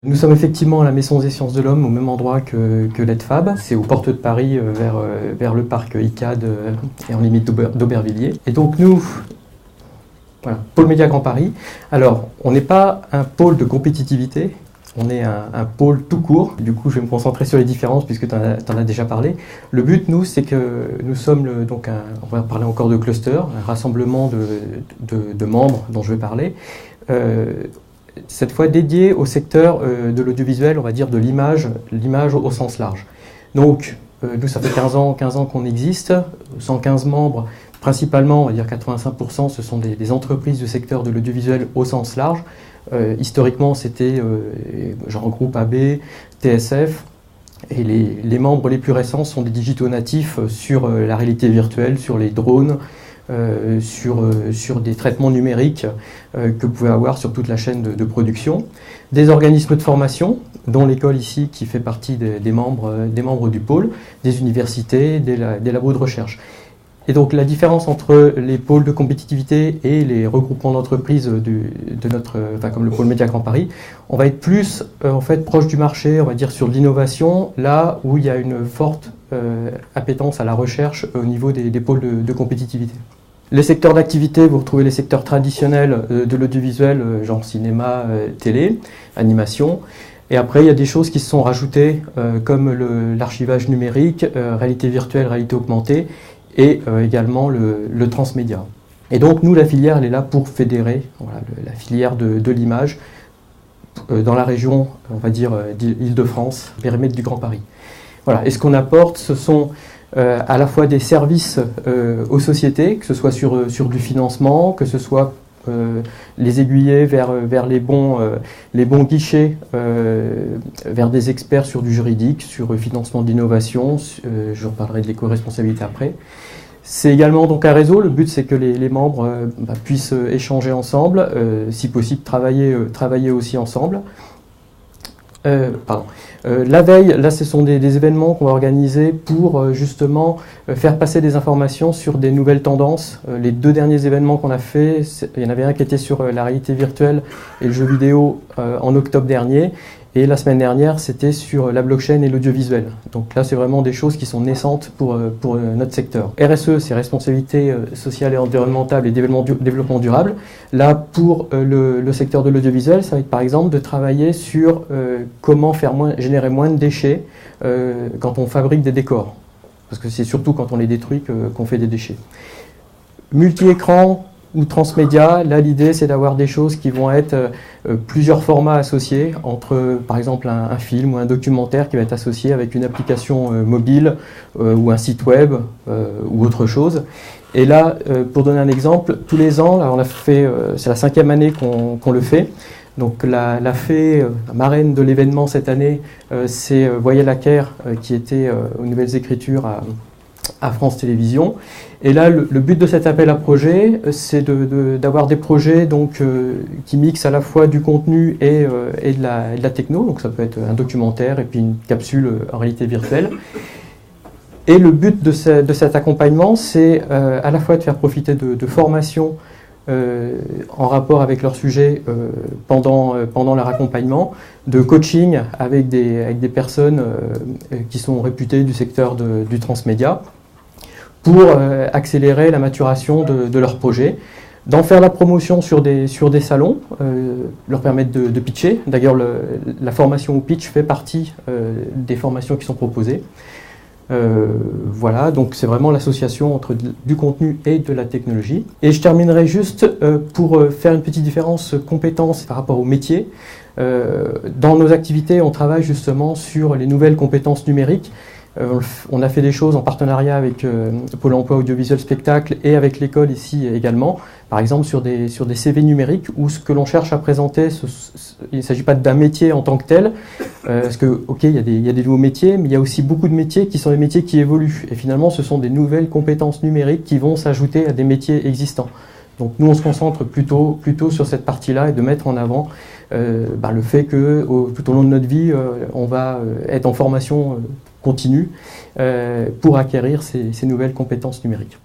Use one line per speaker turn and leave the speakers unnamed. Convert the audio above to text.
Nous sommes effectivement à la Maison des Sciences de l'Homme, au même endroit que l'EDFAB. C'est aux portes de Paris, vers le parc ICAD et en limite d'Aubervilliers. Et donc nous, voilà, Pôle Média Grand Paris. Alors, on n'est pas un pôle de compétitivité, on est un pôle tout court. Du coup, je vais me concentrer sur les différences puisque tu en as déjà parlé. Le but, nous, c'est que nous sommes on va parler encore de cluster, un rassemblement de membres dont je vais parler. Cette fois dédié au secteur de l'audiovisuel, on va dire de l'image au sens large. Donc, nous, ça fait 15 ans qu'on existe, 115 membres, principalement, on va dire 85%, ce sont des entreprises du secteur de l'audiovisuel au sens large. Historiquement, c'était genre groupe AB, TSF, et les membres les plus récents sont des digitaux natifs sur la réalité virtuelle, sur les drones, sur des traitements numériques que vous pouvez avoir sur toute la chaîne de production, des organismes de formation, dont l'école ici qui fait partie des membres du pôle, des universités, des labos de recherche. Et donc la différence entre les pôles de compétitivité et les regroupements d'entreprises comme le pôle Média Grand Paris, on va être plus en fait proche du marché, on va dire sur l'innovation, là où il y a une forte appétence à la recherche au niveau des pôles de compétitivité. Les secteurs d'activité, vous retrouvez les secteurs traditionnels de l'audiovisuel, genre cinéma, télé, animation. Et après, il y a des choses qui se sont rajoutées, comme l'archivage numérique, réalité virtuelle, réalité augmentée, et également le transmédia. Et donc, nous, la filière, elle est là pour fédérer la filière de l'image dans la région, on va dire, d'Île-de-France, périmètre du Grand Paris. Voilà. Et ce qu'on apporte, ce sont à la fois des services aux sociétés, que ce soit sur du financement, que ce soit les aiguiller vers les bons guichets, vers des experts sur du juridique, sur le financement d'innovation, je reparlerai de l'éco-responsabilité après. C'est également donc un réseau, le but c'est que les membres puissent échanger ensemble, si possible travailler aussi ensemble. La veille, là ce sont des événements qu'on va organiser pour justement faire passer des informations sur des nouvelles tendances. Les 2 derniers événements qu'on a fait, il y en avait un qui était sur la réalité virtuelle et le jeu vidéo en octobre dernier, et la semaine dernière c'était sur la blockchain et l'audiovisuel. Donc là c'est vraiment des choses qui sont naissantes pour notre secteur. RSE, c'est responsabilité sociale et environnementale et développement durable. Là pour le secteur de l'audiovisuel, ça va être par exemple de travailler sur comment générer moins de déchets quand on fabrique des décors. Parce que c'est surtout quand on les détruit qu'on fait des déchets. Multi-écran ou transmédia, là l'idée c'est d'avoir des choses qui vont être plusieurs formats associés entre par exemple un film ou un documentaire qui va être associé avec une application mobile ou un site web ou autre chose. Et là, pour donner un exemple, tous les ans, là, on a fait, c'est la 5e année qu'on le fait. Donc la marraine de l'événement cette année, c'est Voyez la Caire qui était aux Nouvelles Écritures à France Télévisions. Et là, le but de cet appel à projet, c'est d'avoir des projets qui mixent à la fois du contenu et de la techno. Donc ça peut être un documentaire et puis une capsule en réalité virtuelle. Et le but de cet accompagnement, c'est à la fois de faire profiter de formations en rapport avec leur sujet pendant leur accompagnement, de coaching avec des personnes qui sont réputées du secteur du transmédia, pour accélérer la maturation de leur projet, d'en faire la promotion sur des salons, leur permettre de pitcher. D'ailleurs, la formation au pitch fait partie des formations qui sont proposées. Voilà, donc c'est vraiment l'association entre du contenu et de la technologie. Et je terminerai juste pour faire une petite différence compétences par rapport au métier. Dans nos activités, on travaille justement sur les nouvelles compétences numériques. On a fait des choses en partenariat avec Pôle emploi audiovisuel spectacle et avec l'école ici également, par exemple sur des CV numériques où ce que l'on cherche à présenter, il ne s'agit pas d'un métier en tant que tel, parce que ok, il y a des nouveaux métiers, mais il y a aussi beaucoup de métiers qui sont des métiers qui évoluent, et finalement ce sont des nouvelles compétences numériques qui vont s'ajouter à des métiers existants. Donc nous on se concentre plutôt sur cette partie-là et de mettre en avant le fait que tout au long de notre vie, on va être en formation continue pour acquérir ces nouvelles compétences numériques.